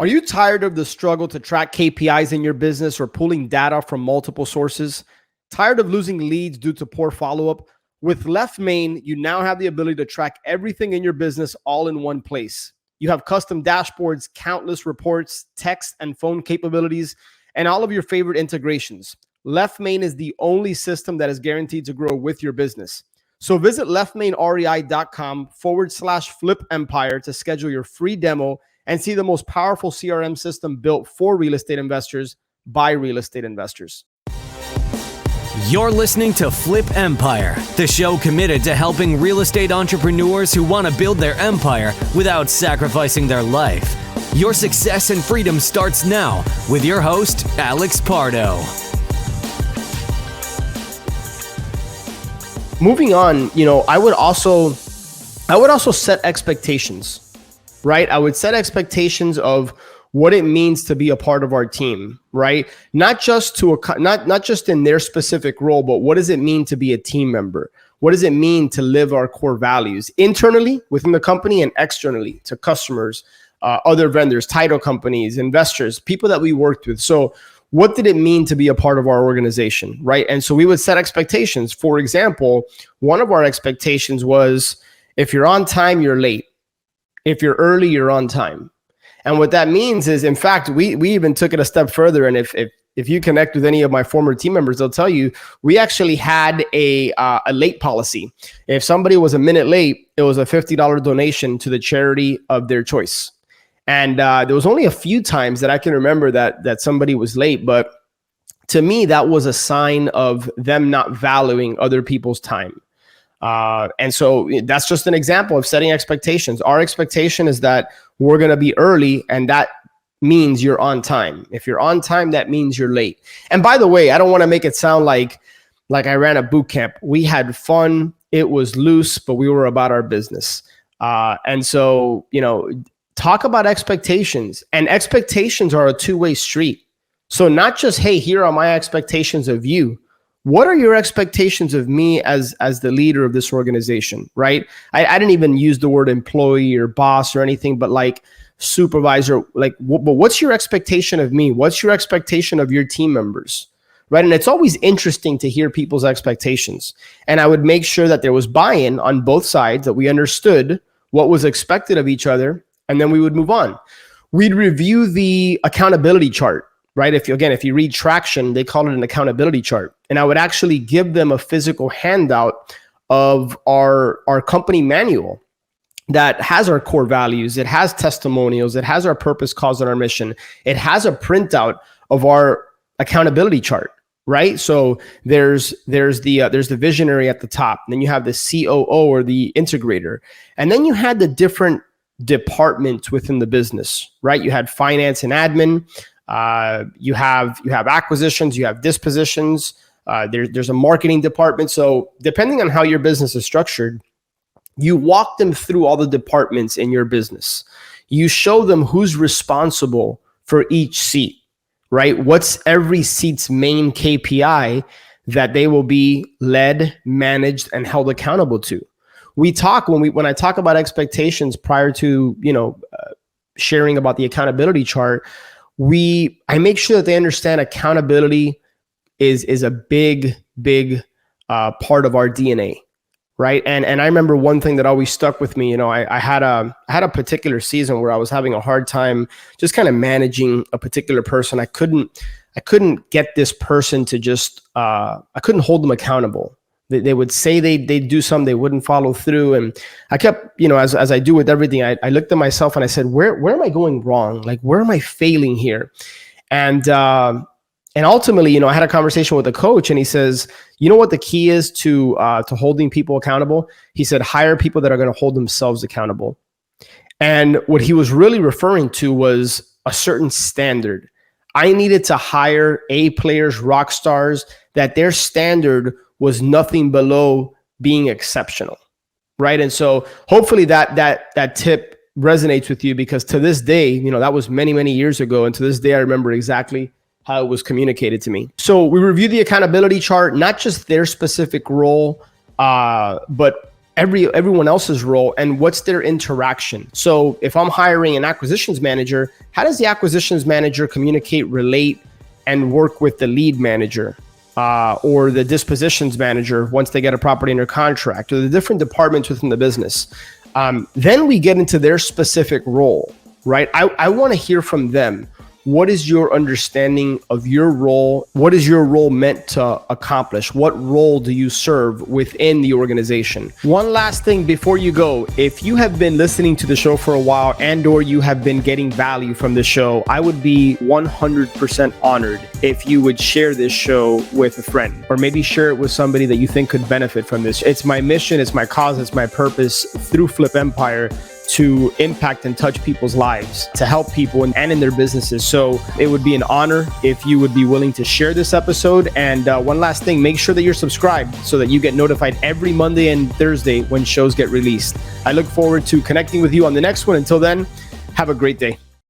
Are you tired of the struggle to track KPIs in your business or pulling data from multiple sources? Tired of losing leads due to poor follow-up? With LeftMain, you now have the ability to track everything in your business all in one place. You have custom dashboards, countless reports, text and phone capabilities, and all of your favorite integrations. LeftMain is the only system that is guaranteed to grow with your business. So visit leftmainrei.com/flipempire to schedule your free demo and see the most powerful CRM system built for real estate investors by real estate investors. You're listening to Flip Empire, the show committed to helping real estate entrepreneurs who want to build their empire without sacrificing their life. Your success and freedom starts now with your host, Alex Pardo. Moving on, I would also set expectations. Right? I would set expectations of what it means to be a part of our team, right? Not just in their specific role, but what does it mean to be a team member? What does it mean to live our core values internally within the company and externally to customers, other vendors, title companies, investors, people that we worked with? So what did it mean to be a part of our organization, right? And so we would set expectations. For example, one of our expectations was if you're on time, you're late. If you're early, you're on time. And what that means is, in fact, we even took it a step further. And if you connect with any of my former team members, they'll tell you we actually had a late policy. If somebody was a minute late, it was a $50 donation to the charity of their choice. And there was only a few times that I can remember that somebody was late. But to me, that was a sign of them not valuing other people's time. And so that's just an example of setting expectations. Our expectation is that we're going to be early, and that means you're on time. If you're on time, that means you're late. And by the way, I don't want to make it sound like I ran a boot camp. We had fun. It was loose, but we were about our business. And so, talk about expectations, and expectations are a two-way street. So not just, hey, here are my expectations of you. What are your expectations of me as the leader of this organization, right? I didn't even use the word employee or boss or anything, but like supervisor, but what's your expectation of me? What's your expectation of your team members, right? And it's always interesting to hear people's expectations. And I would make sure that there was buy-in on both sides, that we understood what was expected of each other, and then we would move on. We'd review the accountability chart. Right? If you read Traction, they call it an accountability chart. And I would actually give them a physical handout of our company manual that has our core values. It has testimonials. It has our purpose, cause, and our mission. It has a printout of our accountability chart. Right? So there's the visionary at the top. And then you have the COO or the integrator. And then you had the different departments within the business. Right? You had finance and admin. You have acquisitions, you have dispositions, there's a marketing department. So depending on how your business is structured, you walk them through all the departments in your business. You show them who's responsible for each seat, right? What's every seat's main KPI that they will be led, managed, and held accountable to. We talk when I talk about expectations prior to, sharing about the accountability chart. I make sure that they understand accountability is a big part of our DNA, right? And I remember one thing that always stuck with me. I had a particular season where I was having a hard time just kind of managing a particular person. I couldn't get this person to just I couldn't hold them accountable. They would say they'd do something, they wouldn't follow through. And I kept, as I do with everything, I looked at myself and I said, where am I going wrong? Like, where am I failing here? And ultimately, I had a conversation with a coach, and he says, you know what the key is to holding people accountable? He said, hire people that are going to hold themselves accountable. And what he was really referring to was a certain standard. I needed to hire A players, rock stars, that their standard was nothing below being exceptional, right? And so hopefully that tip resonates with you, because to this day, that was many, many years ago. And to this day, I remember exactly how it was communicated to me. So we review the accountability chart, not just their specific role, but everyone else's role and what's their interaction. So if I'm hiring an acquisitions manager, how does the acquisitions manager communicate, relate, and work with the lead manager or the dispositions manager once they get a property under contract, or the different departments within the business? Then we get into their specific role, right? I want to hear from them. What is your understanding of your role? What is your role meant to accomplish? What role do you serve within the organization? One last thing before you go, if you have been listening to the show for a while and or you have been getting value from the show, I would be 100% honored if you would share this show with a friend, or maybe share it with somebody that you think could benefit from this. It's my mission, it's my cause, it's my purpose through Flip Empire to impact and touch people's lives, to help people and in their businesses. So it would be an honor if you would be willing to share this episode. And one last thing, make sure that you're subscribed so that you get notified every Monday and Thursday when shows get released. I look forward to connecting with you on the next one. Until then, have a great day.